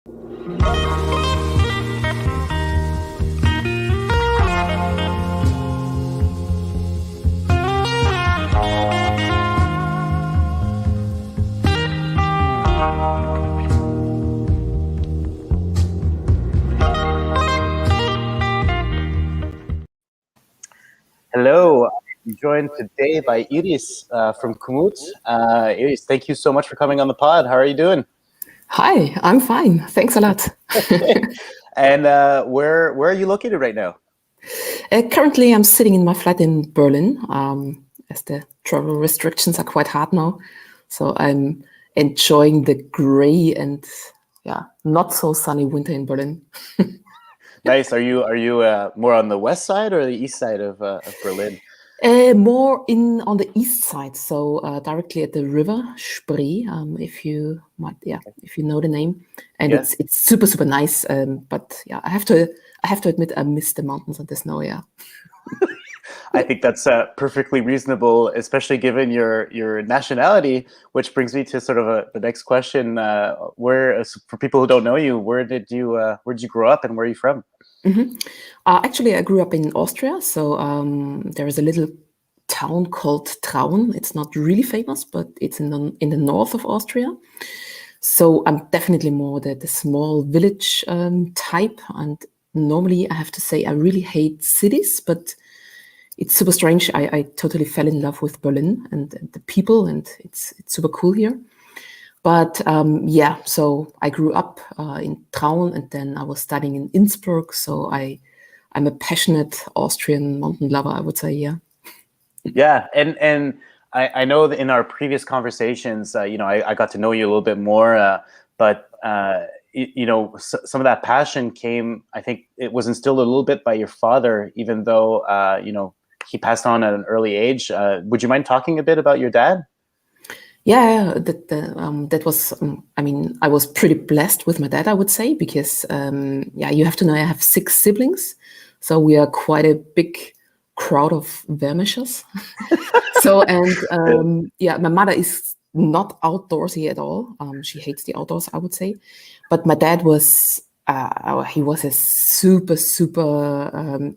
Hello, I'm joined today by Iris from Komoot. Iris, thank you so much for coming on the pod. How are you doing? Hi, I'm fine. Thanks a lot. Okay. And where are you located right now? Currently, I'm sitting in my flat in Berlin, as the travel restrictions are quite hard now. So I'm enjoying the gray and not so sunny winter in Berlin. Nice. Are you more on the west side or the east side of Berlin? More on the east side, so directly at the river Spree, if you know the name, and Yeah. it's super nice. But yeah, I have to admit I miss the mountains and the snow. Yeah. I think that's perfectly reasonable, especially given your nationality, which brings me to sort of the next question. For people who don't know you, where did you grow up and where are you from? Actually, I grew up in Austria, so there is a little town called Traun. It's not really famous, but it's in the north of Austria. So I'm definitely more the small village type. And normally, I have to say, I really hate cities, but it's super strange. I totally fell in love with Berlin and the people, and it's super cool here. But so I grew up in Traun, and then I was studying in Innsbruck. So I'm a passionate Austrian mountain lover, I would say. Yeah. Yeah, and I know that in our previous conversations, I got to know you a little bit more, but some of that passion came. I think it was instilled a little bit by your father, even though he passed on at an early age. Would you mind talking a bit about your dad? Yeah, that was. I mean, I was pretty blessed with my dad, I would say, because you have to know I have 6 siblings, so we are quite a big crowd of Wermeschers. So my mother is not outdoorsy at all. She hates the outdoors, I would say, but my dad was. He was a super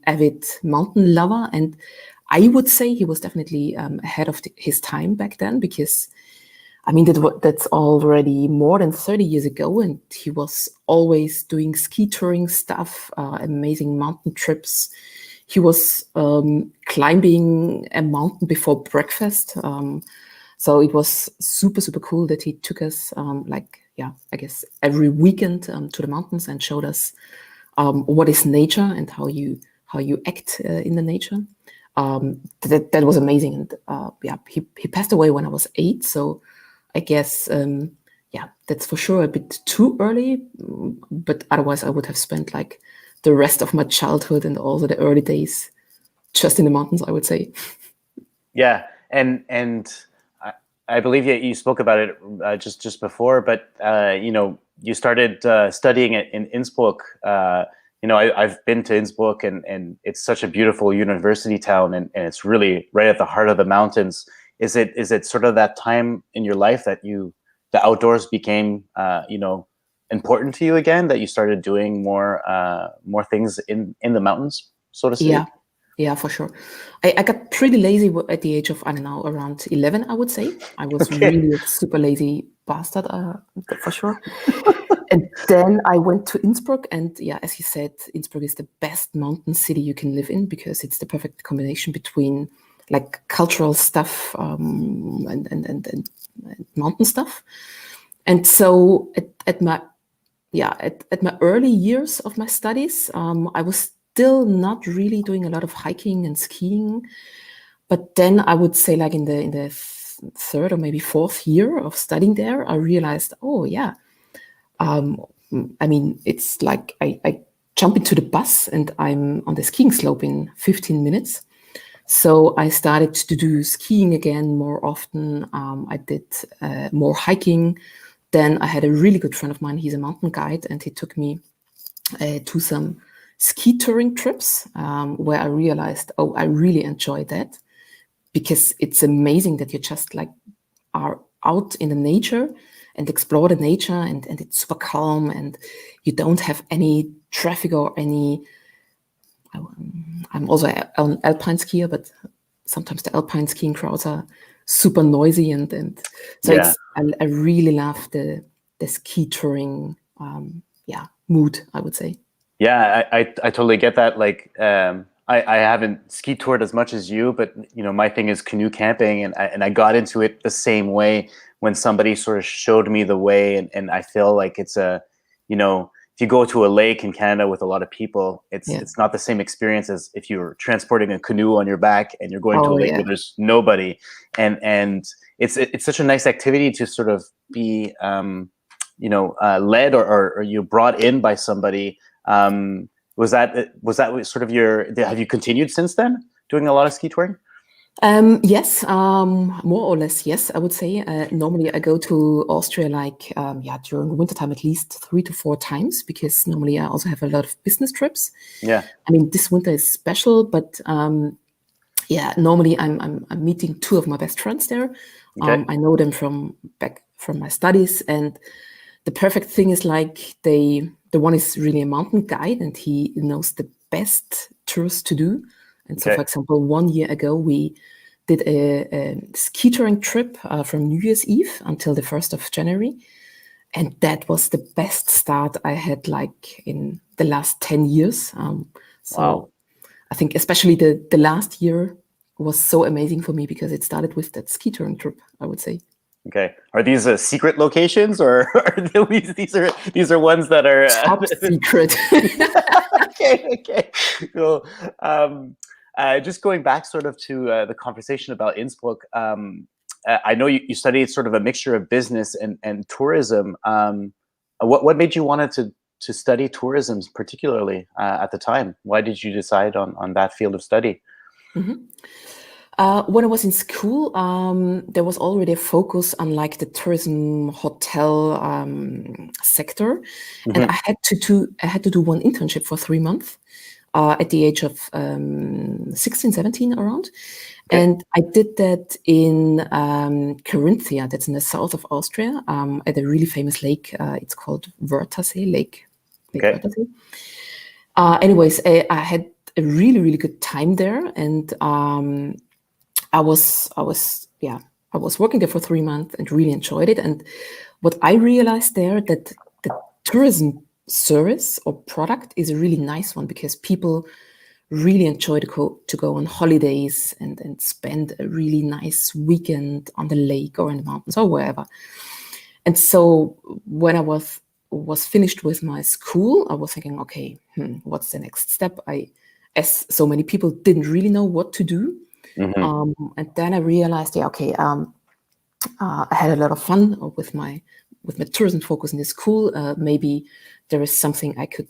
avid mountain lover, and I would say he was definitely ahead of his time back then, because I mean, that's already more than 30 years ago, and he was always doing ski touring stuff, amazing mountain trips. He was climbing a mountain before breakfast. So it was super cool that he took us, I guess every weekend to the mountains and showed us what is nature and how you act in the nature. That was amazing. And he passed away when I was 8. So I guess, that's for sure a bit too early, but otherwise I would have spent like the rest of my childhood and also the early days just in the mountains, I would say. Yeah, and I believe you spoke about it just before, but you started studying it in Innsbruck. I've been to Innsbruck, and it's such a beautiful university town, and it's really right at the heart of the mountains. Is it sort of that time in your life that the outdoors became important to you again, that you started doing more things in the mountains, so to speak? Yeah, for sure. I got pretty lazy at the age of, I don't know, around 11, I would say. I was really a super lazy bastard, for sure. And then I went to Innsbruck, and as you said, Innsbruck is the best mountain city you can live in, because it's the perfect combination between like cultural stuff and mountain stuff. And so at my early years of my studies, I was still not really doing a lot of hiking and skiing. But then I would say, like in the 3rd or maybe 4th year of studying there, I realized, I mean, it's like I jump into the bus and I'm on the skiing slope in 15 minutes. So I started to do skiing again more often. I did more hiking. Then I had a really good friend of mine. He's a mountain guide, and he took me to some ski touring trips where I realized, I really enjoy that, because it's amazing that you just like are out in the nature and explore the nature, and it's super calm, and you don't have any traffic or any. I'm also an alpine skier, but sometimes the alpine skiing crowds are super noisy, and so Yeah. I really love the ski touring mood, I would say. Yeah, I totally get that. Like, I haven't ski toured as much as you, but my thing is canoe camping, and I got into it the same way when somebody sort of showed me the way, and I feel like it's if you go to a lake in Canada with a lot of people, it's not the same experience as if you're transporting a canoe on your back and you're going to a lake where there's nobody, and it's such a nice activity to sort of be led or you brought in by somebody. Was that sort of have you continued since then doing a lot of ski touring? Yes, more or less, yes, I would say. Normally I go to Austria during wintertime at least 3 to 4 times, because normally I also have a lot of business trips. Yeah. I mean, this winter is special, but normally I'm meeting 2 of my best friends there. Okay. I know them from my studies, and the perfect thing is like the one is really a mountain guide, and he knows the best tours to do. And so, for example, 1 year ago, we did a ski touring trip from New Year's Eve until the 1st of January. And that was the best start I had like in the last 10 years. Wow. I think especially the last year was so amazing for me, because it started with that ski touring trip, I would say. Okay. Are these secret locations, or are these are ones that are top secret? Okay. Cool. Just going back sort of to the conversation about Innsbruck, I know you studied sort of a mixture of business and tourism. What made you wanted to study tourism particularly at the time? Why did you decide on that field of study? Mm-hmm. When I was in school, there was already a focus on like the tourism hotel sector, and I had to do one internship for 3 months at the age of 16, 17 around. Okay. And I did that in Carinthia, that's in the south of Austria, at a really famous lake. It's called Wörthersee, Lake Wörthersee. Anyways, I had a really, really good time there, and I was working there for 3 months and really enjoyed it. And what I realized there, that the tourism service or product is a really nice one, because people really enjoy to go on holidays and spend a really nice weekend on the lake or in the mountains or wherever. And so when I was finished with my school, I was thinking, okay, what's the next step? As so many people didn't really know what to do. Mm-hmm. And then I realized, I had a lot of fun with my tourism focus in the school. Maybe there is something I could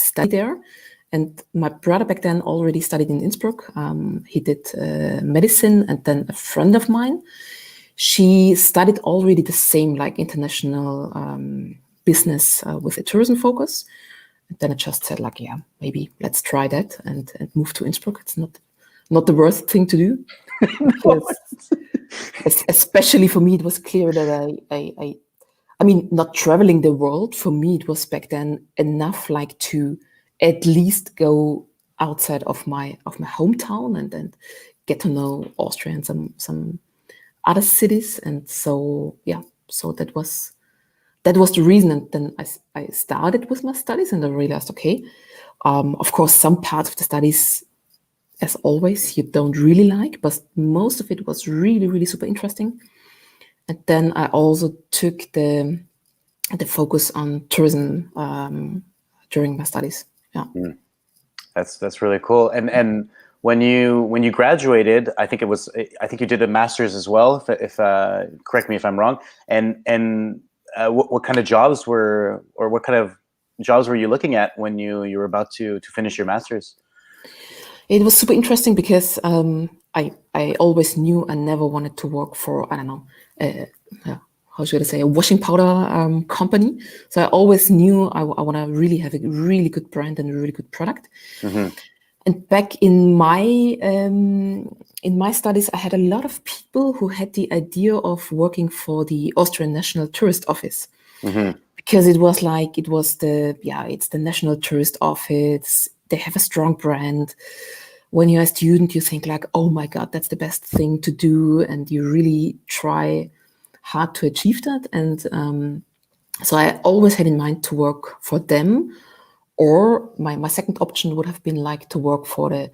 study there. And my brother back then already studied in Innsbruck. He did medicine, and then a friend of mine, she studied already the same, like international business with a tourism focus. And then I just said, like, yeah, maybe let's try that and move to Innsbruck. It's not the worst thing to do. Especially for me, it was clear that I mean, not traveling the world, for me, it was back then enough, like, to at least go outside of my hometown and get to know Austria and some other cities. And so, so that was the reason. And then I started with my studies, and I realized, okay, of course, some parts of the studies, as always, you don't really like, but most of it was really, really super interesting. And then I also took the focus on tourism during my studies. Yeah, That's really cool. And when you graduated, I think you did a master's as well. If correct me if I'm wrong. And what kind of jobs were you looking at when you were about to finish your master's? it was super interesting, because I always knew I never wanted to work for, I don't know, how should I say, a washing powder company. So I always knew I want to really have a really good brand and a really good product. Mm-hmm. And back in my studies, I had a lot of people who had the idea of working for the Austrian National Tourist Office, because it's the National Tourist Office. They have a strong brand. When you're a student, you think like, oh my God, that's the best thing to do. And you really try hard to achieve that. And so I always had in mind to work for them. Or my second option would have been like to work for the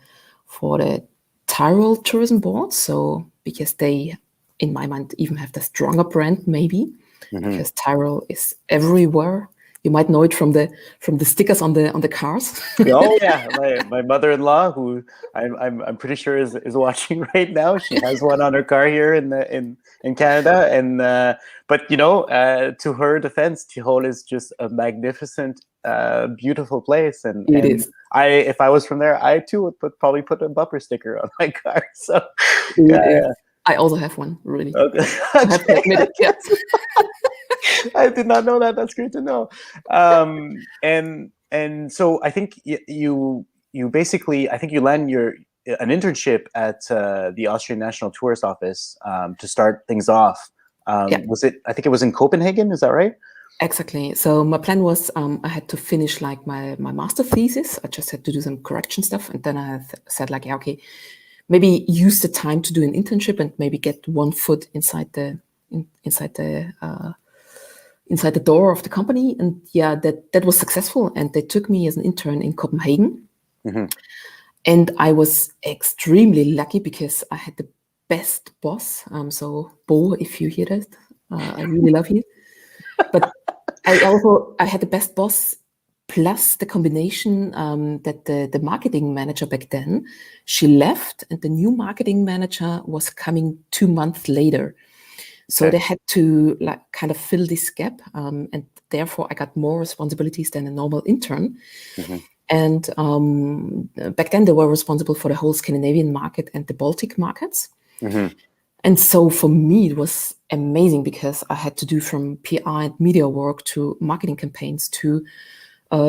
Tyrol Tourism Board. So because they, in my mind, even have the stronger brand, maybe, because Tyrol is everywhere. You might know it from the stickers on the cars. Oh yeah, my mother-in-law, who I'm pretty sure is watching right now. She has one on her car here in Canada, and but to her defense, Tyrol is just a magnificent, beautiful place, and It is. if I was from there, I too would probably put a bumper sticker on my car. So yeah. I also have one, really. Okay. I have to admit it, yes. I did not know that. That's great to know. And so I think you basically, I think you land an internship at the Austrian National Tourist Office to start things off. Was it? I think it was in Copenhagen. Is that right? Exactly. So my plan was I had to finish like my master thesis. I just had to do some correction stuff, and then I said like, yeah, okay, maybe use the time to do an internship and maybe get one foot inside the door of the company. And yeah, that was successful. And they took me as an intern in Copenhagen. And I was extremely lucky because I had the best boss. So Bo, if you hear that, I really love you. But I had the best boss, plus the combination that the marketing manager back then, she left, and the new marketing manager was coming 2 months later. So they had to like kind of fill this gap, and therefore I got more responsibilities than a normal intern. And back then they were responsible for the whole Scandinavian market and the Baltic markets. And so for me, it was amazing because I had to do from PR and media work to marketing campaigns to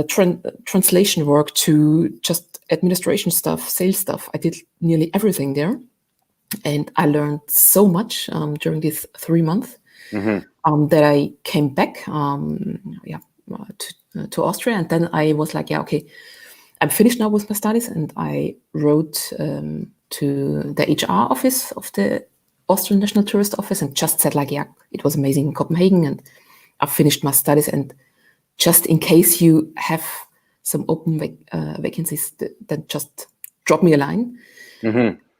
translation work to just administration stuff, sales stuff. I did nearly everything there. And I learned so much during these 3 months that I came back to Austria. And then I was like, yeah, okay, I'm finished now with my studies. And I wrote to the HR office of the Austrian National Tourist Office and just said like, yeah, it was amazing in Copenhagen and I finished my studies. And just in case you have some open vacancies, then just drop me a line.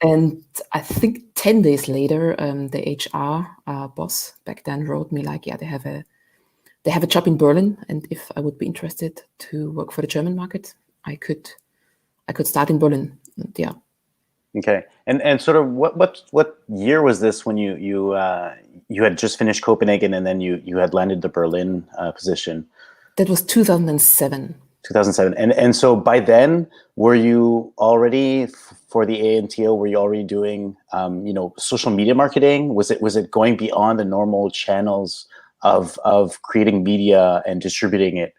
And I think 10 days later, the HR boss back then wrote me like, yeah, they have a job in Berlin, and if I would be interested to work for the German market, I could start in Berlin. And yeah. Okay, and sort of what year was this when you had just finished Copenhagen and then you had landed the Berlin position? That was 2007. 2007, and so by then, were you already for the ANTO? Were you already doing social media marketing? Was it going beyond the normal channels of creating media and distributing it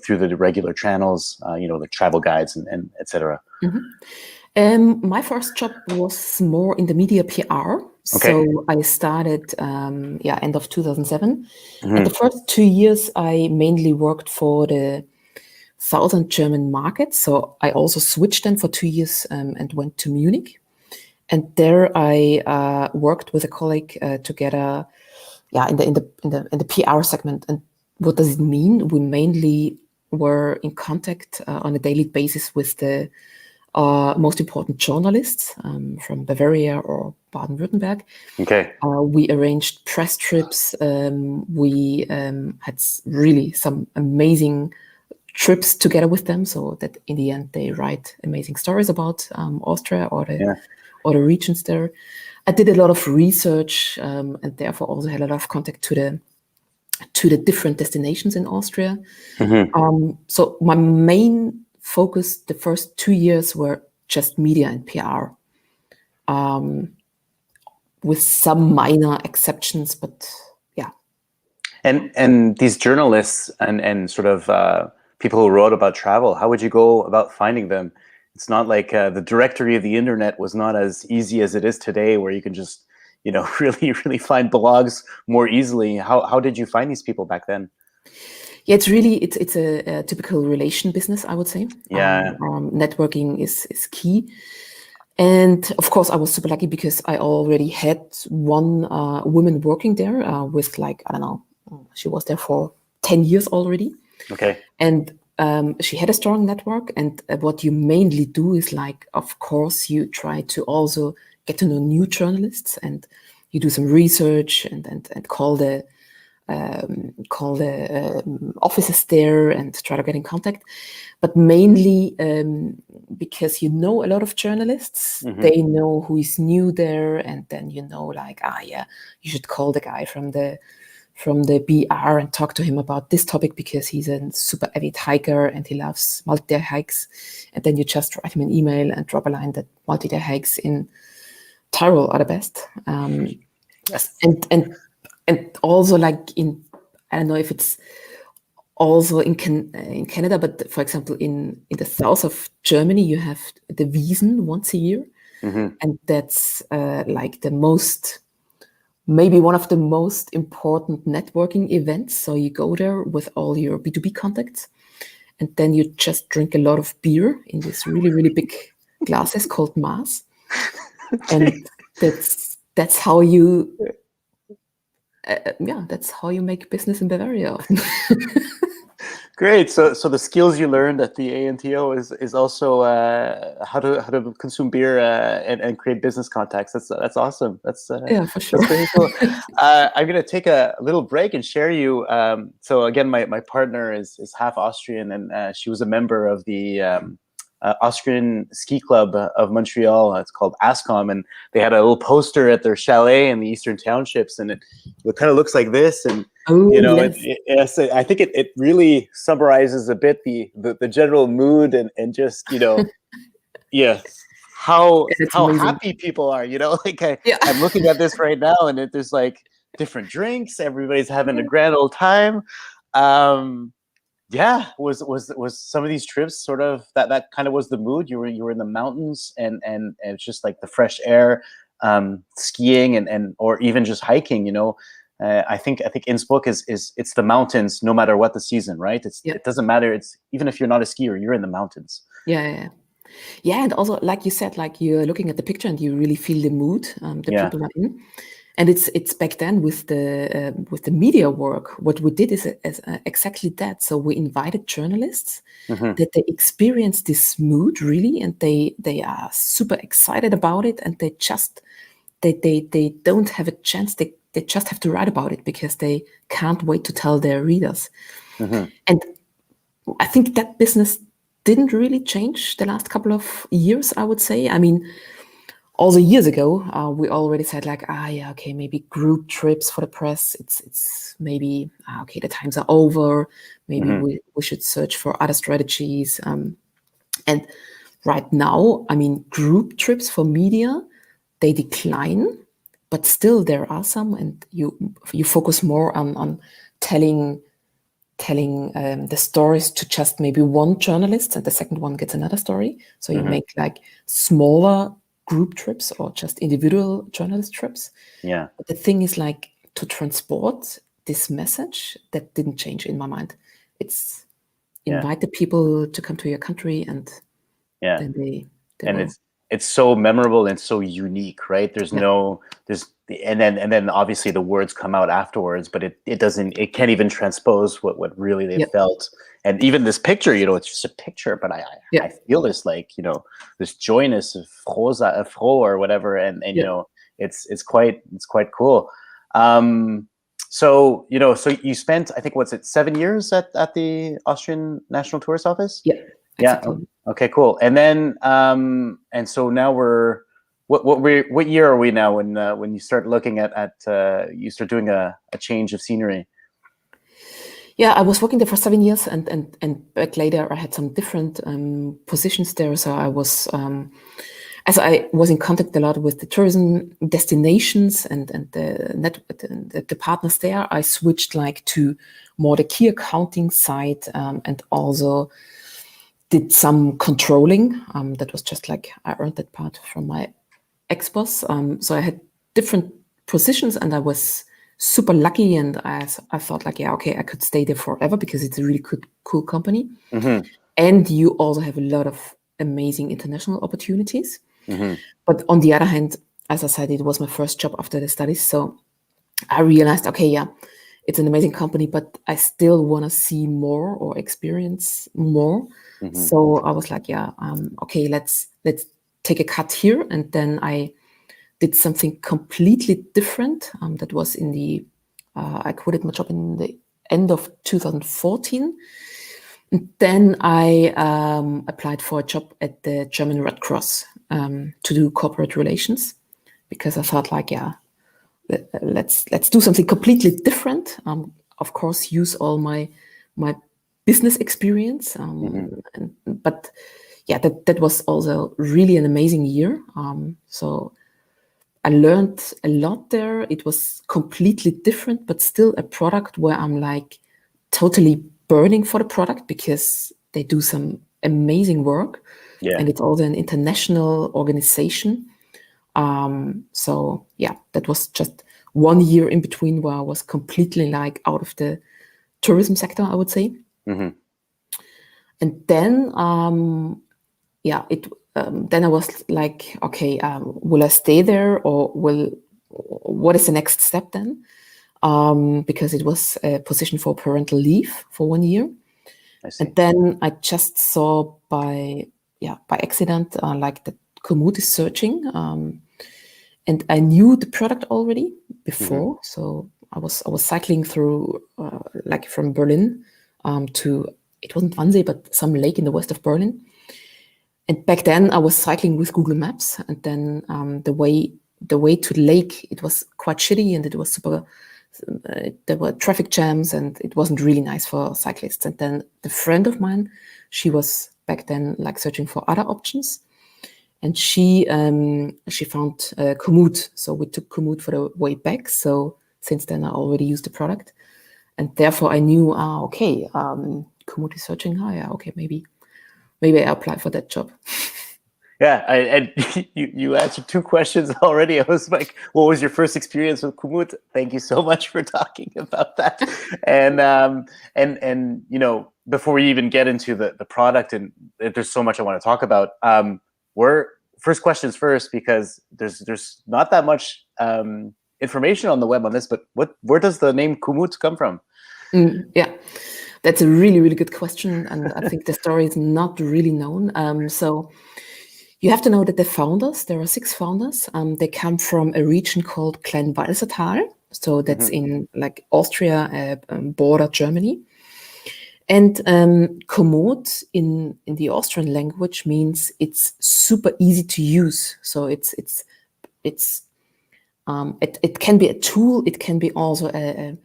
through the regular channels? The travel guides and etc. My first job was more in the media PR. Okay. So I started, end of 2007. And the first 2 years, I mainly worked for the southern German market. So I also switched then for 2 years and went to Munich. And there I worked with a colleague together, in the PR segment. And what does it mean? We mainly were in contact on a daily basis with the most important journalists from Bavaria or Baden-Württemberg. Okay. We arranged press trips. We had really some amazing trips together with them, so that in the end they write amazing stories about Austria or the regions there. I did a lot of research and therefore also had a lot of contact to the different destinations in Austria. So my main focus the first 2 years were just media and PR, with some minor exceptions, but yeah. And these journalists and sort of people who wrote about travel, how would you go about finding them? it's not like the directory of the internet was not as easy as it is today, where you can just, really find blogs more easily. How did you find these people back then? Yeah, it's a typical relation business, I would say. Yeah. Networking is key. And of course, I was super lucky because I already had one woman working there with like, I don't know, she was there for 10 years already. Okay. And she had a strong network. And what you mainly do is like, of course, you try to also get to know new journalists, and you do some research and call the offices there and try to get in contact. But mainly because you know a lot of journalists, they know who is new there, and then like, yeah, you should call the guy from the BR and talk to him about this topic because he's a super avid hiker and he loves multi-day hikes. And then you just write him an email and drop a line that multi-day hikes in Tyrol are the best. Yes. And also like I don't know if it's also in Canada, but for example, in the south of Germany, you have the Wiesn once a year. And that's like maybe one of the most important networking events. So you go there with all your B2B contacts, and then you just drink a lot of beer in these really, really big glasses called Maß. And that's how you that's how you make business in Bavaria often. Great. So the skills you learned at the ANTO is also how to consume beer and create business contacts. That's awesome. Yeah, for sure. That's very cool. I'm gonna take a little break and share you. So again, my partner is half Austrian, and she was a member of the Austrian Ski Club of Montreal. It's called ASCOM, and they had a little poster at their chalet in the Eastern Townships, and it kind of looks like this. And yes. I think it really summarizes a bit the general mood and just yeah, how happy people are. Like I'm looking at this right now, and there's like different drinks. Everybody's having a grand old time. Yeah, was some of these trips sort of that kind of was the mood? You were in the mountains and it's just like the fresh air, skiing and or even just hiking. I think Innsbruck is it's the mountains no matter what the season, right? It doesn't matter. It's even if you're not a skier, you're in the mountains. Yeah, and also like you said, like you're looking at the picture and you really feel the mood that people are in. And it's back then with the media work. What we did is exactly that. So we invited journalists that they experience this mood really, and they are super excited about it, and they don't have a chance. They just have to write about it because they can't wait to tell their readers. And I think that business didn't really change the last couple of years, I would say. I mean, also years ago, we already said like, okay, maybe group trips for the press. It's maybe, okay, the times are over. Maybe we should search for other strategies. And right now, I mean, group trips for media, they decline, but still there are some, and you focus more on telling the stories to just maybe one journalist, and the second one gets another story. So you make like smaller group trips or just individual journalist trips. Yeah. But the thing is like to transport this message, that didn't change in my mind. It's invite the people to come to your country, and then they will. It's so memorable and so unique, right? And then obviously the words come out afterwards, but it can't even transpose what really they felt. And even this picture, it's just a picture, but I feel this like, this joyness of froh or whatever. And it's quite cool. So you spent, I think, 7 years at the Austrian National Tourist Office? Yeah. Exactly. Yeah. Okay, cool. And then, and so now what year are we now when you start looking at you start doing a change of scenery? Yeah, I was working there for 7 years, and back later I had some different positions there. So I was, as I was in contact a lot with the tourism destinations and the partners there, I switched like to more the key accounting side, and also did some controlling. That was just like I earned that part from my ex-boss. So I had different positions, and I was super lucky. And I thought like, yeah, okay, I could stay there forever because it's a really cool company. Mm-hmm. And you also have a lot of amazing international opportunities. Mm-hmm. But on the other hand, as I said, it was my first job after the studies. So I realized, okay, yeah, it's an amazing company, but I still want to see more or experience more. Mm-hmm. So I was like, yeah, okay, let's take a cut here. And then I did something completely different. That was in the, I quitted my job in the end of 2014. And then I applied for a job at the German Red Cross to do corporate relations, because I thought like, yeah, let's do something completely different. Of course, use all my business experience, but yeah, that was also really an amazing year. So I learned a lot there. It was completely different, but still a product where I'm like totally burning for the product because they do some amazing work. Yeah. And it's also an international organization. So yeah, that was just 1 year in between where I was completely like out of the tourism sector, I would say. Mm-hmm. And then, then I was like, okay, will I stay there, or what is the next step then? Because it was a position for parental leave for 1 year. I see. And then I just saw by accident, like that Komoot is searching. And I knew the product already before. Mm-hmm. So I was cycling through, like from Berlin to, it wasn't Wannsee, but some lake in the west of Berlin. And back then I was cycling with Google Maps, and then the way to the lake, it was quite shitty, and it was super, there were traffic jams, and it wasn't really nice for cyclists. And then the friend of mine, she was back then like searching for other options, and she found Komoot. So we took Komoot for the way back. So since then I already used the product, and therefore I knew, okay, Komoot is searching. Yeah, okay, maybe I apply for that job. Yeah, and you answered 2 questions already. I was like, what was your first experience with Komoot? Thank you so much for talking about that. And you know, before we even get into the product, and there's so much I want to talk about, we're first questions first, because there's not that much information on the web on this, but where does the name Komoot come from? Yeah. That's a really, really good question. And I think the story is not really known. So you have to know that the founders, there are 6 founders. They come from a region called Kleinwalsertal. So that's in like Austria, border Germany. And Komoot in the Austrian language means it's super easy to use. So it can be a tool. It can be also a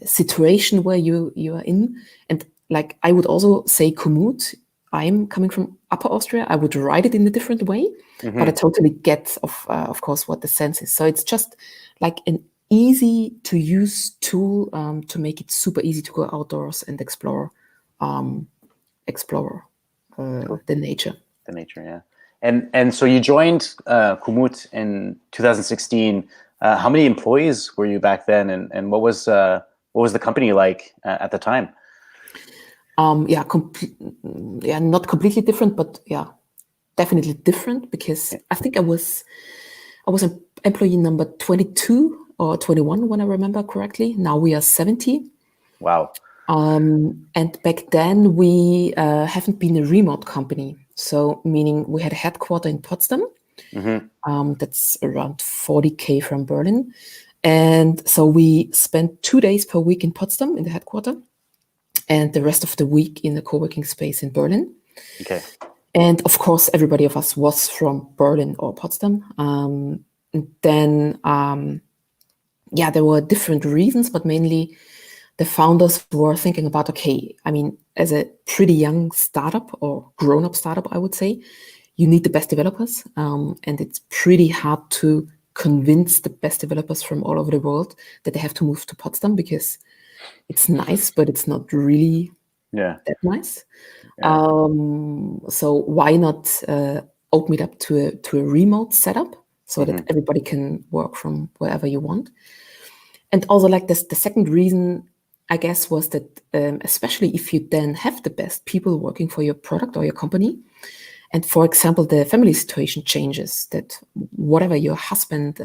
situation where you are in. And like I would also say Komoot, I'm coming from Upper Austria, I would write it in a different way, but I totally get of course what the sense is. So it's just like an easy to use tool to make it super easy to go outdoors and explore the nature. The nature, yeah. And so you joined Komoot in 2016. How many employees were you back then, and what was the company like at the time? Not completely different, but yeah, definitely different, because I think I was an employee number 22 or 21 when I remember correctly. Now we are 70. Wow. And back then we haven't been a remote company, so meaning we had a headquarter in Potsdam. That's around 40K from Berlin. And so we spent 2 days per week in Potsdam in the headquarter, and the rest of the week in the co-working space in Berlin. Okay. And of course, everybody of us was from Berlin or Potsdam. And then, there were different reasons, but mainly the founders were thinking about, okay, I mean, as a pretty young startup or grown-up startup, I would say, you need the best developers. And it's pretty hard to convince the best developers from all over the world that they have to move to Potsdam, because it's nice, but it's not really Yeah. that nice. Yeah. So why not open it up to a remote setup so that Hmm. everybody can work from wherever you want? And also, like this, the second reason, I guess, was that especially if you then have the best people working for your product or your company, and for example, the family situation changes, that whatever your husband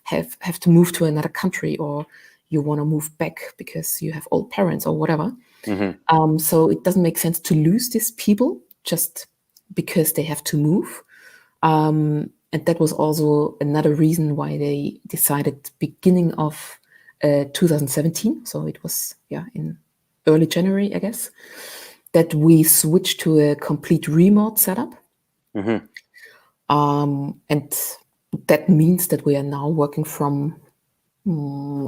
have to move to another country, or you want to move back because you have old parents or whatever. Hmm. So it doesn't make sense to lose these people just because they have to move. And that was also another reason why they decided beginning of 2017. So it was in early January, I guess, that we switched to a complete remote setup. Hmm. And that means that we are now working from,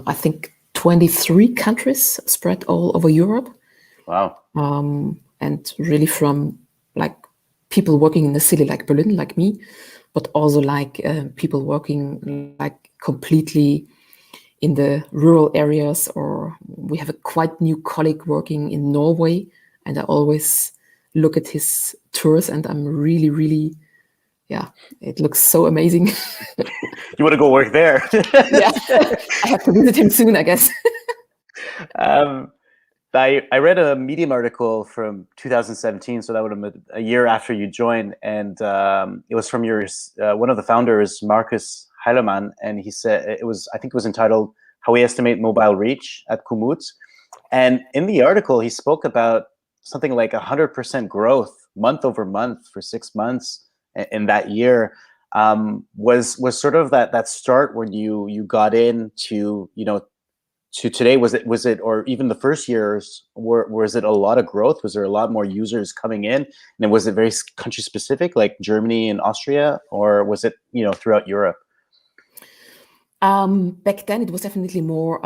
I think, 23 countries spread all over Europe. Wow. And really from like people working in the city like Berlin, like me, but also like people working like completely in the rural areas, or we have a quite new colleague working in Norway, and I always look at his tours and I'm really, really, it looks so amazing. You want to go work there? Yeah, I have to visit him soon, I guess. um, I read a Medium article from 2017, so that would have been a year after you joined, and it was from your one of the founders, Marcus Heilemann, and he said I think it was entitled "How We Estimate Mobile Reach at Komoot," and in the article he spoke about something like 100% growth month over month for 6 months in that year. Was sort of that start when you got into to today, was it or even the first years, was it a lot of growth? Was there a lot more users coming in, and was it very country specific like Germany and Austria, or was it throughout Europe? Back then it was definitely more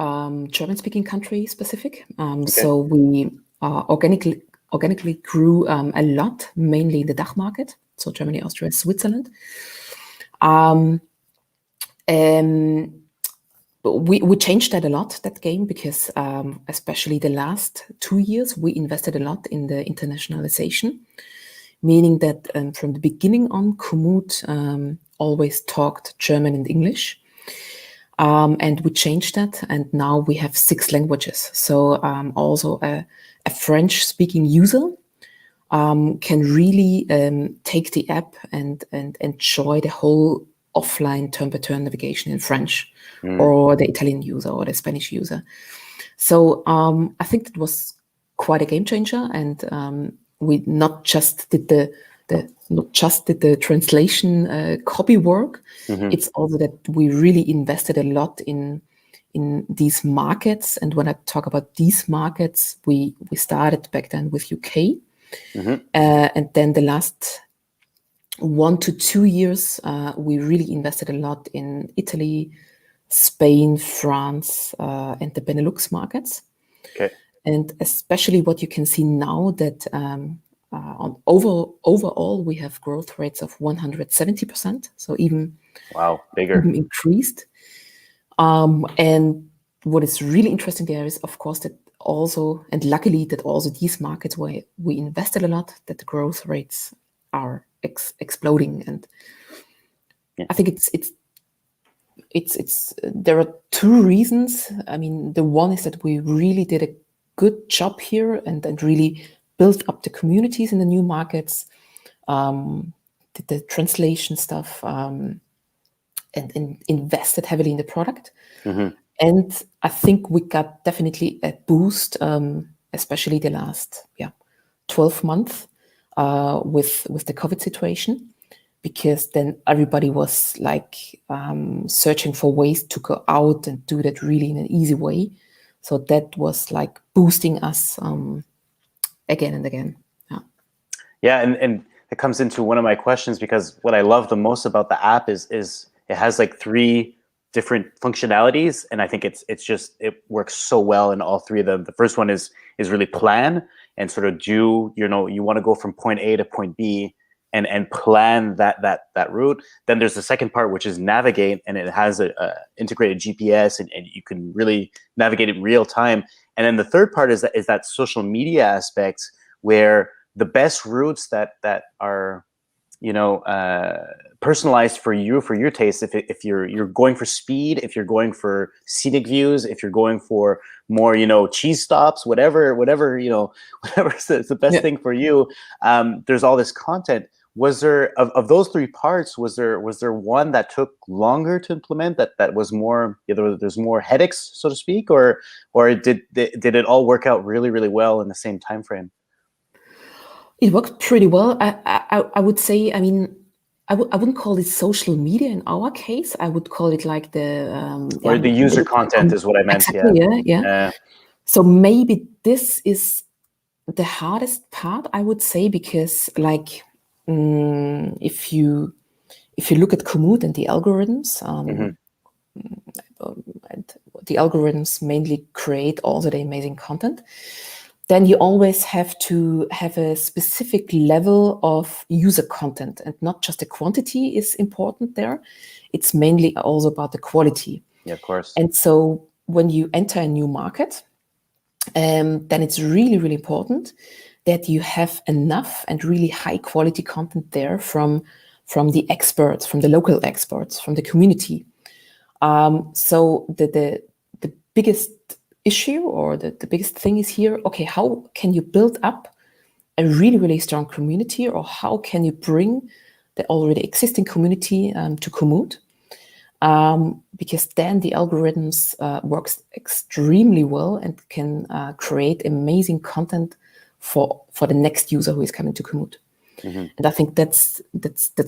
German speaking country specific. Okay. So we organically grew a lot, mainly in the DACH market, so Germany, Austria, Switzerland. Um, we changed that a lot, that game, because especially the last 2 years, we invested a lot in the internationalization, meaning that from the beginning on, Komoot always talked German and English. And we changed that, and now we have 6 languages. So also a French-speaking user can really take the app and enjoy the whole offline turn-by-turn navigation in French, or the Italian user or the Spanish user. So I think that was quite a game changer, and we not just did the translation copy work. Mm-hmm. It's also that we really invested a lot in these markets. And when I talk about these markets, we started back then with UK, Mm-hmm. and then the last 1 to 2 years, we really invested a lot in Italy, Spain, France, and the Benelux markets. Okay. And especially what you can see now, that overall we have growth rates of 170%, so even Wow, bigger. increased. And what is really interesting there is, of course, that also, and luckily that also these markets where we invested a lot, that the growth rates are exploding. And Yeah. I think it's there are 2 reasons. I mean, the one is that we really did a good job here and really built up the communities in the new markets, did the translation stuff, and invested heavily in the product. Mm-hmm. And I think we got definitely a boost, especially the last 12 months with the COVID situation, because then everybody was like searching for ways to go out and do that really in an easy way. So that was like boosting us again and again. Yeah. Yeah, and it comes into one of my questions, because what I love the most about the app is it has like 3 different functionalities, and I think it works so well in all 3 of them. The first one is really plan and sort of do, you want to go from point A to point B, and plan that route. Then there's the second part, which is navigate, and it has a integrated GPS, and you can really navigate in real time. And then the third part is that social media aspect, where the best routes that are personalized for you, for your taste. If you're going for speed, if you're going for scenic views, if you're going for more, cheese stops, whatever, whatever's the best thing for you. There's all this content. Was there of those three parts? Was there one that took longer to implement? That was more, there's more headaches, so to speak, or did it all work out really, really well in the same time frame? It worked pretty well. I would say. I mean, I wouldn't call it social media in our case. I would call it like or the user content is what I meant. Exactly, yeah. So maybe this is the hardest part, I would say, because like if you look at Komoot and the algorithms, and the algorithms mainly create also the amazing content, then you always have to have a specific level of user content, and not just the quantity is important there. It's mainly also about the quality. Yeah, of course. And so when you enter a new market, then it's really, really important that you have enough and really high quality content there from the experts, from the local experts, from the community. So the biggest issue or the biggest thing is here, okay, how can you build up a really, really strong community, or how can you bring the already existing community to Komoot? Because then the algorithms works extremely well and can create amazing content for the next user who is coming to Komoot. And I think that's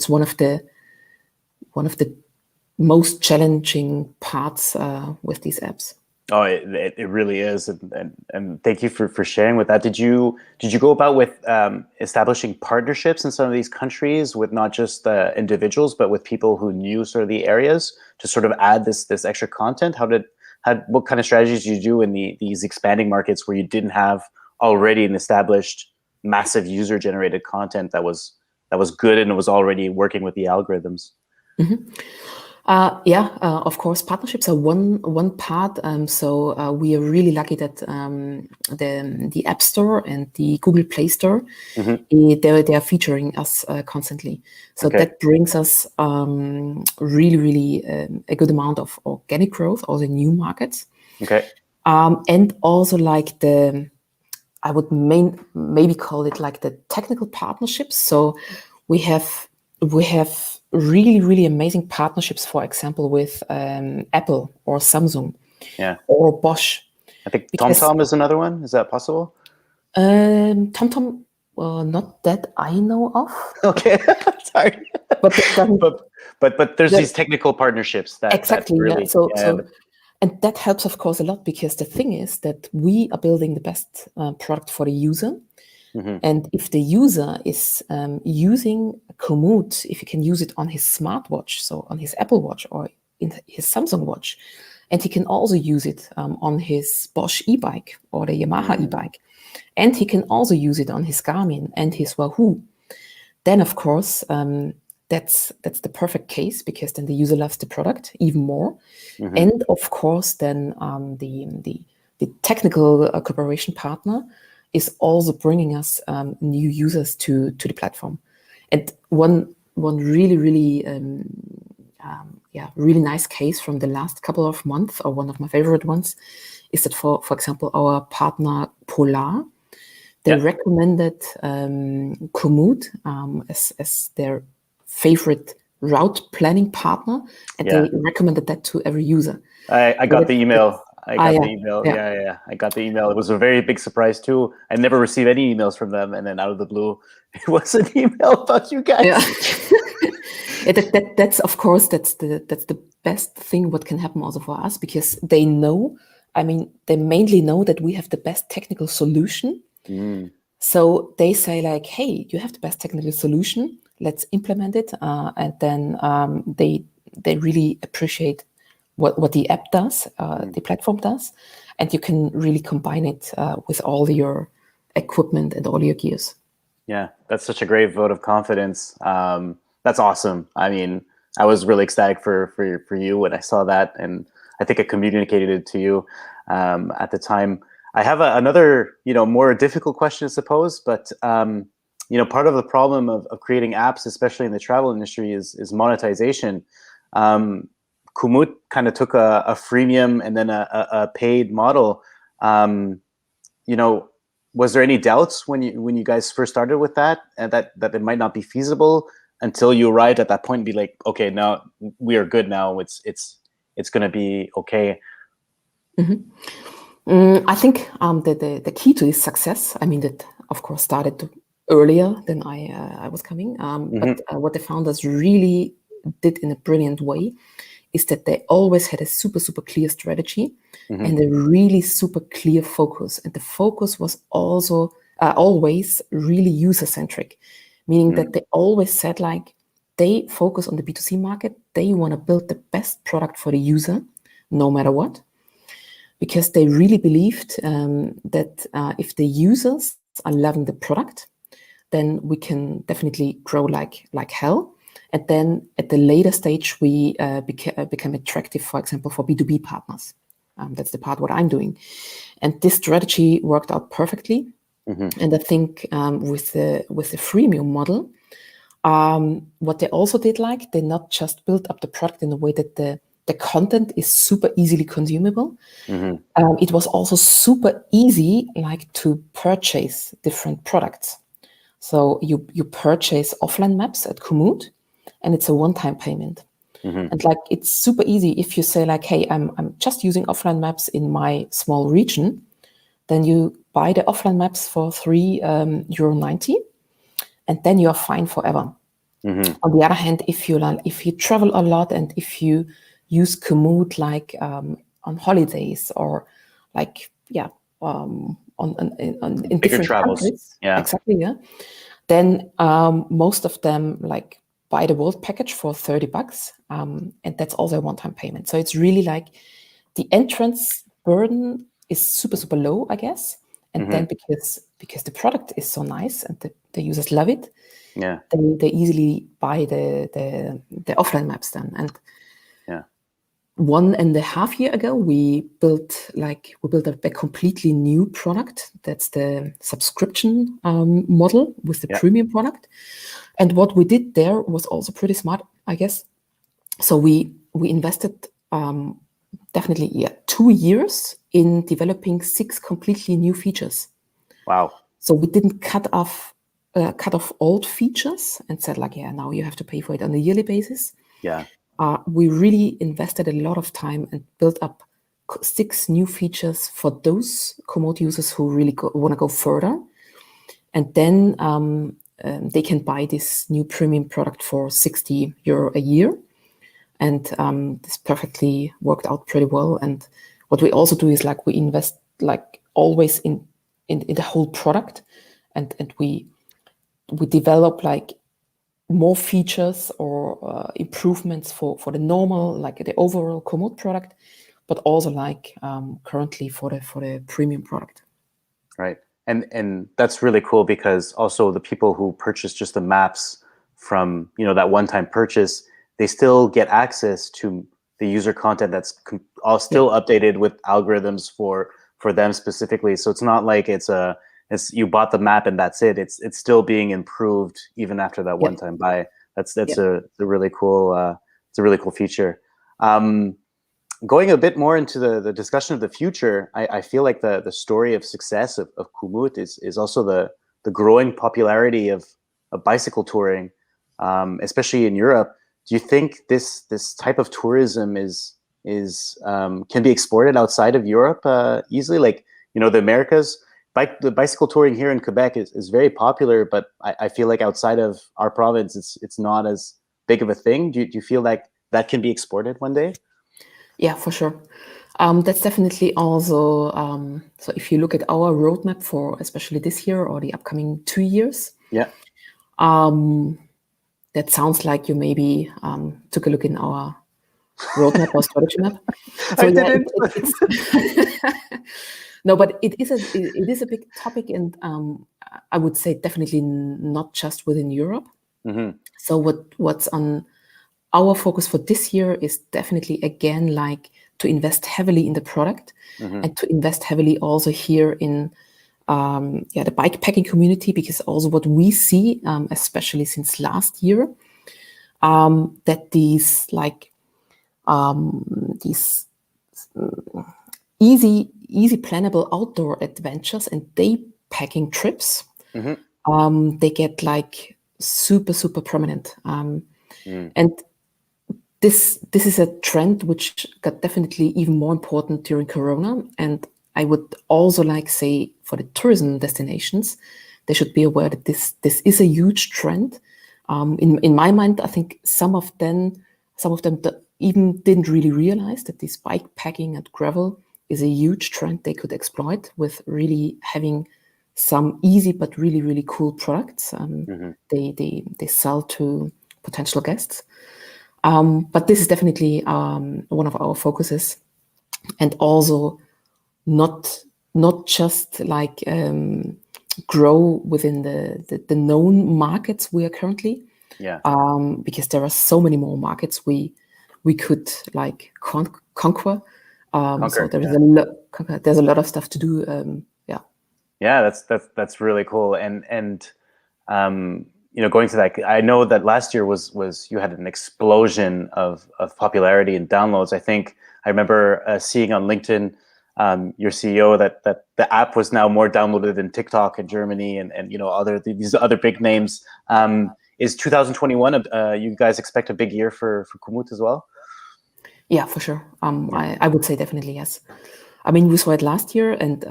one of the most challenging parts with these apps. Oh, it really is, and thank you for sharing with that. Did you go about with establishing partnerships in some of these countries with not just individuals, but with people who knew sort of the areas to sort of add this extra content? What kind of strategies did you do in these expanding markets where you didn't have already an established massive user generated content that was good and it was already working with the algorithms? Of course, partnerships are one part. So we are really lucky that the App Store and the Google Play Store, they are featuring us constantly. So that brings us really, really a good amount of organic growth, also new markets. Okay. And also like I would maybe call it like the technical partnerships. So we have really, really amazing partnerships, for example, with Apple or Samsung, or Bosch. I think TomTom is another one. Is that possible? TomTom, not that I know of. Okay, sorry. But there's these technical partnerships that exactly. That really, So and that helps, of course, a lot, because the thing is that we are building the best product for the user. And if the user is using Komoot, if he can use it on his smartwatch, so on his Apple Watch or in his Samsung Watch, and he can also use it on his Bosch e-bike or the Yamaha e-bike, and he can also use it on his Garmin and his Wahoo, then of course that's the perfect case, because then the user loves the product even more. And of course then the technical cooperation partner is also bringing us new users to the platform. And one really, really really nice case from the last couple of months, or one of my favorite ones, is that for example, our partner Polar, they recommended Komoot as their favorite route planning partner, and they recommended that to every user. I got the email. I got the email. Yeah. I got the email. It was a very big surprise too. I never received any emails from them, and then out of the blue, it was an email about you guys. That's of course that's the best thing what can happen also for us, because they know. I mean, they mainly know that we have the best technical solution. So they say like, "Hey, you have the best technical solution. Let's implement it." And then they really appreciate what the app does, the platform does, and you can really combine it with all your equipment and all your gears. Yeah, that's such a great vote of confidence. That's awesome. I mean, I was really ecstatic for you when I saw that, and I think I communicated it to you at the time. I have another, more difficult question, I suppose, but part of the problem of creating apps, especially in the travel industry, is monetization. Komoot kind of took a freemium and then a paid model. Was there any doubts when you guys first started with that, and that it might not be feasible until you arrived at that point and be like, okay, now we are good now. It's going to be okay. Mm-hmm. I think the key to this success, I mean, that of course started earlier than I was coming, but what the founders really did in a brilliant way is that they always had a super clear strategy and a really super clear focus. And the focus was also always really user-centric, meaning that they always said, like, they focus on the B2C market. They want to build the best product for the user, no matter what, because they really believed that if the users are loving the product, then we can definitely grow like hell. And then at the later stage, we become attractive, for example, for B2B partners. That's the part what I'm doing. And this strategy worked out perfectly. And I think with the freemium model, what they also did, like, they not just built up the product in a way that the content is super easily consumable. It was also super easy, like, to purchase different products. So you purchase offline maps at Komoot, and it's a one-time payment. And like, it's super easy if you say, like, hey, I'm just using offline maps in my small region, then you buy the offline maps for €3.90, and then you're fine forever. On the other hand, if you travel a lot and if you use Komoot like on holidays or like in different travels. countries, Yeah, exactly, yeah, then most of them like buy the world package for $30, and that's also a one-time payment. So it's really like the entrance burden is super low, I guess. And then because the product is so nice and the users love it, they easily buy the offline maps then. And 1.5 years ago, we built a completely new product. That's the subscription model with the premium product. And what we did there was also pretty smart, I guess. So we invested definitely 2 years in developing 6 completely new features. Wow! So we didn't cut off old features and said, like, now you have to pay for it on a yearly basis. Yeah. We really invested a lot of time and built up 6 new features for those Komoot users who really want to go further. And then they can buy this new premium product for €60 a year. And this perfectly worked out pretty well. And what we also do is, like, we invest like always in the whole product, and we develop like more features or improvements for the normal, like the overall Komoot product, but also like currently for the premium product. Right. And that's really cool, because also the people who purchase just the maps from, that one-time purchase, they still get access to the user content that's all still updated with algorithms for them specifically. So it's not like it's you bought the map and that's it. It's still being improved even after that one-time buy. That's a really cool it's a really cool feature. Going a bit more into the discussion of the future, I feel like the story of success of Komoot is also the growing popularity of bicycle touring, especially in Europe. Do you think this type of tourism is can be exported outside of Europe easily? Like, the Americas, the bicycle touring here in Quebec is very popular, but I feel like outside of our province, it's not as big of a thing. Do you feel like that can be exported one day? Yeah, for sure. That's definitely also, so if you look at our roadmap for especially this year or the upcoming 2 years, that sounds like you maybe took a look in our roadmap or strategy map. So I didn't. No, but it is a big topic, and I would say definitely not just within Europe. Mm-hmm. So what's on our focus for this year is definitely again like to invest heavily in the product, Mm-hmm. and to invest heavily also here in the bikepacking community, because also what we see, especially since last year, that these easy plannable outdoor adventures and day packing trips, Mm-hmm. they get like super prominent, Mm. and this is a trend which got definitely even more important during Corona. And I would also like say for the tourism destinations, they should be aware that this is a huge trend. In my mind, I think some of them even didn't really realize that this bike packing and gravel is a huge trend they could exploit with really having some easy but really cool products Mm-hmm. they sell to potential guests. But this is definitely one of our focuses, and also not just like grow within the known markets we are currently, Yeah. because there are so many more markets we could like conquer. So Conquer. there is Yeah. there's a lot of stuff to do. Yeah. Yeah, that's really cool. And going to that, I know that last year was you had an explosion of popularity and downloads. I think I remember seeing on LinkedIn, your CEO, that the app was now more downloaded than TikTok in Germany, and these other big names. Is 2021 you guys expect a big year for Komoot as well? Yeah, for sure. Yeah. I would say definitely yes. I mean, we saw it last year, and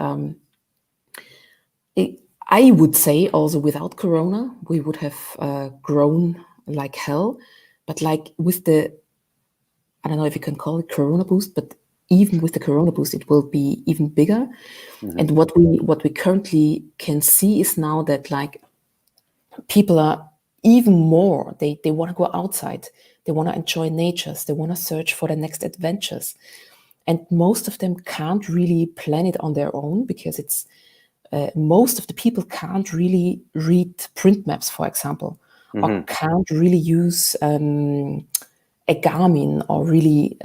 I would say also without Corona, we would have grown like hell. But like with I don't know if you can call it Corona boost, but even with the Corona boost, it will be even bigger. Mm-hmm. And what we currently can see is now that like people are even more, they want to go outside, they want to enjoy natures, they want to search for the next adventures. And most of them can't really plan it on their own, because it's most of the people can't really read print maps, for example, or Mm-hmm. can't really use a Garmin, or really,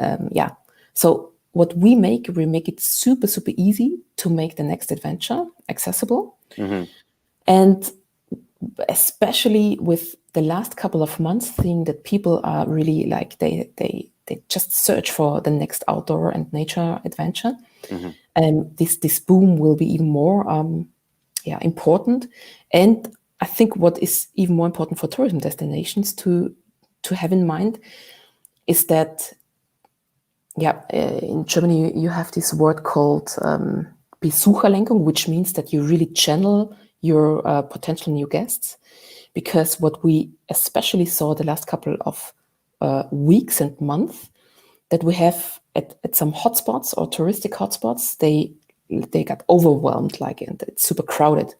So what we make it super easy to make the next adventure accessible. Mm-hmm. And especially with the last couple of months, seeing that people are really like, they just search for the next outdoor and nature adventure. Mm-hmm. This boom will be even more important. And I think what is even more important for tourism destinations to have in mind is that in Germany you have this word called Besucherlenkung, which means that you really channel your potential new guests. Because what we especially saw the last couple of weeks and months, that we have at some hotspots or touristic hotspots, they got overwhelmed, like, and it's super crowded.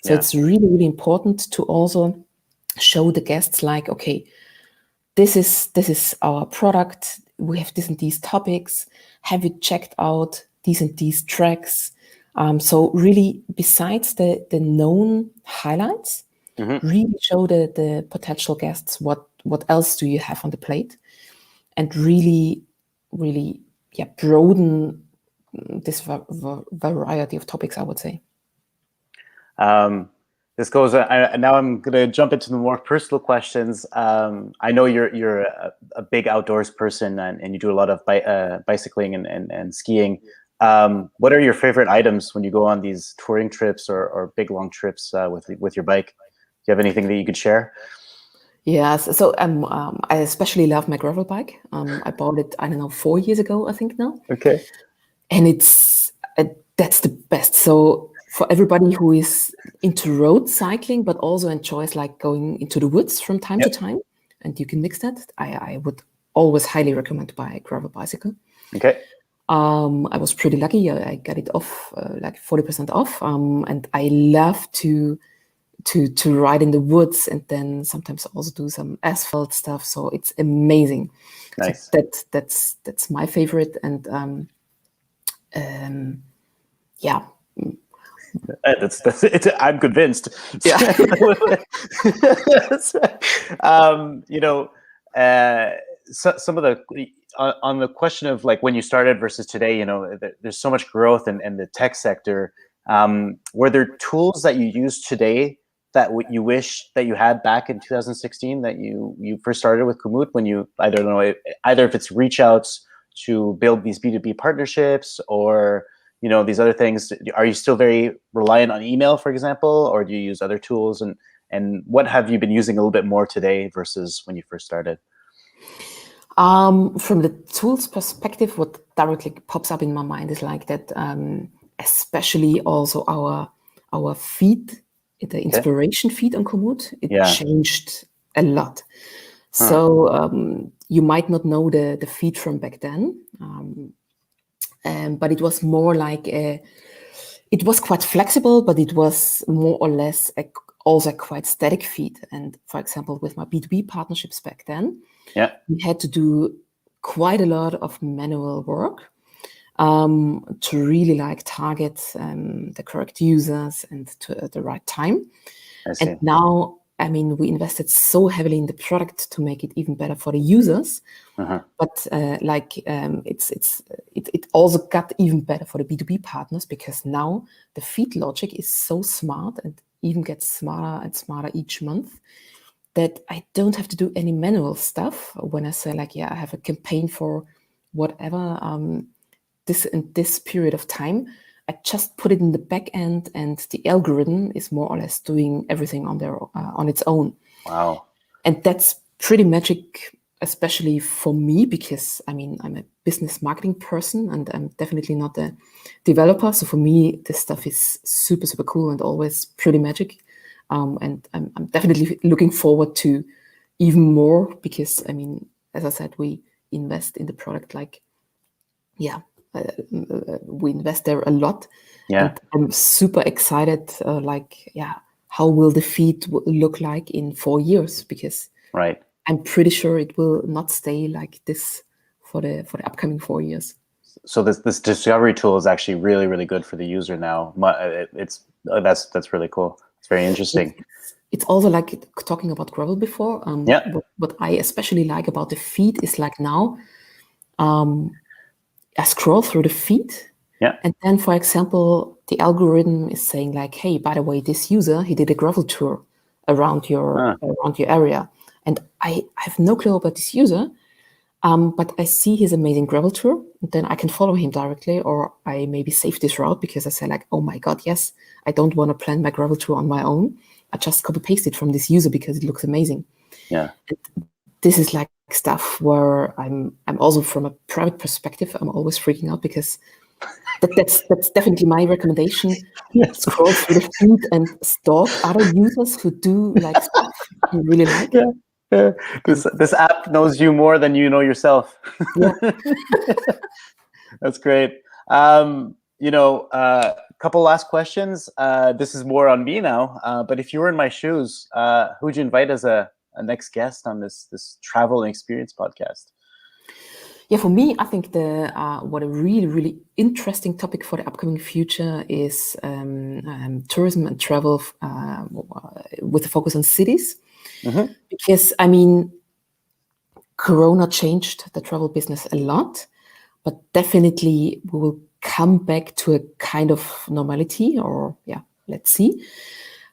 So Yeah. it's really important to also show the guests like, okay, this is our product. We have this and these topics. Have you checked out these and these tracks? So really, besides the known highlights, Mm-hmm. really show the potential guests what else do you have on the plate, and really broaden this variety of topics, I would say. This goes. Now I'm going to jump into the more personal questions. I know you're a big outdoors person, and you do a lot of bicycling and skiing. What are your favorite items when you go on these touring trips or big long trips with your bike? Do you have anything that you could share? Yes, so I especially love my gravel bike. I bought it, I don't know, 4 years ago, I think now, Okay. and that's the best. So for everybody who is into road cycling but also enjoys like going into the woods from time to Yep. time, and you can mix that, I would always highly recommend to buy a gravel bicycle. Okay. I was pretty lucky. I got it off like 40% off, and I love to ride in the woods, and then sometimes also do some asphalt stuff. So it's amazing. So Nice. that's my favorite. And yeah. I'm convinced. Yeah. You know, some of the on the question of like when you started versus today, you know, there's so much growth in the tech sector. Were there tools that you use today that you wish that you had back in 2016 that you first started with Komoot, when you, I don't know, either if it's reach outs to build these B2B partnerships, or you know, these other things? Are you still very reliant on email, for example, or do you use other tools? And what have you been using a little bit more today versus when you first started? From the tools perspective, what directly pops up in my mind is like that, especially also our feed, the inspiration feed on Komoot, it changed a lot. So you might not know the feed from back then, but it was more like it was quite flexible, but it was more or less also a quite static feed. And for example, with my B2B partnerships back then, we had to do quite a lot of manual work to really like target the correct users and to at the right time. And now, I mean, we invested so heavily in the product to make it even better for the users. But it also got even better for the B2B partners, because now the feed logic is so smart and even gets smarter and smarter each month, that I don't have to do any manual stuff when I say like, I have a campaign for whatever this period of time. I just put it in the back end, and the algorithm is more or less doing everything on its own. Wow. And that's pretty magic, especially for me, because I mean, I'm a business marketing person and I'm definitely not a developer. So for me, this stuff is super, super cool and always pretty magic. And I'm definitely looking forward to even more, because I mean, as I said, we invest in the product like, we invest there a lot. And I'm super excited, how will the feed look like in 4 years? Because I'm pretty sure it will not stay like this for the upcoming 4 years. So this discovery tool is actually really, really good for the user now. That's really cool. It's very interesting. It's also like talking about Gravel before. What I especially like about the feed is like now, I scroll through the feed, and then, for example, the algorithm is saying like, hey, by the way, this user, he did a gravel tour around your area, and I have no clue about this user, but I see his amazing gravel tour. And then I can follow him directly, or I maybe save this route because I say like, oh my god, yes, I don't want to plan my gravel tour on my own. I just copy paste it from this user because it looks amazing. And this is like stuff where I'm also, from a private perspective, I'm always freaking out, because that's definitely my recommendation. Scroll through the feed and stalk other users who do like stuff you really like. This app knows you more than you know yourself. That's great. You know, couple last questions. This is more on me now, but if you were in my shoes, who would you invite as a next guest on this travel and experience podcast? For me, I think what a really, really interesting topic for the upcoming future is tourism and travel with a focus on cities. Because, I mean, Corona changed the travel business a lot, but definitely we will come back to a kind of normality, or let's see.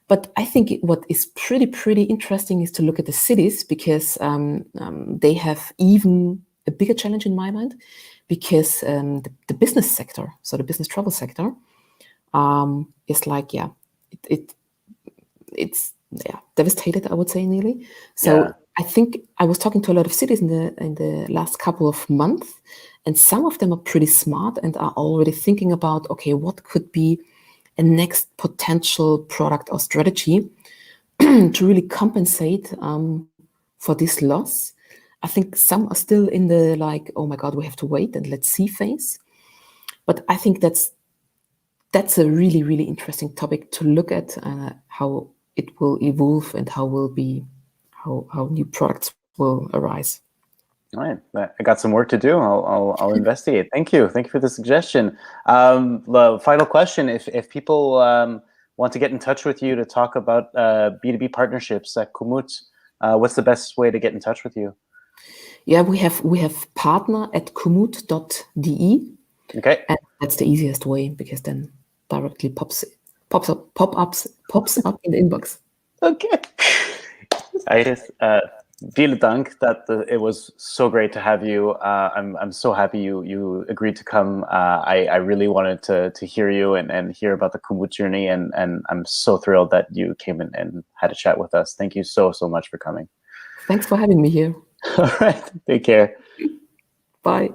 But I think what is pretty interesting is to look at the cities, because they have even a bigger challenge in my mind, because the business sector, so the business travel sector, is like, it's devastated, I would say, nearly. So I think I was talking to a lot of cities in the last couple of months, and some of them are pretty smart and are already thinking about, okay, what could be a next potential product or strategy to really compensate for this loss. I think some are still in the like, oh my god, we have to wait and let's see phase. But I think that's a really, really interesting topic to look at, how it will evolve and how new products will arise. All right, I got some work to do. I'll investigate. Thank you for the suggestion. The final question: if people want to get in touch with you to talk about B2B partnerships at Komoot, what's the best way to get in touch with you? Yeah, we have partner@komoot.de, Okay. and that's the easiest way because then directly pops up in the inbox. Okay. Iris, vielen Dank. That it was so great to have you. I'm so happy you agreed to come. I really wanted to hear you and hear about the Komoot journey, and I'm so thrilled that you came in and had a chat with us. Thank you so much for coming. Thanks for having me here. All right, take care. Bye.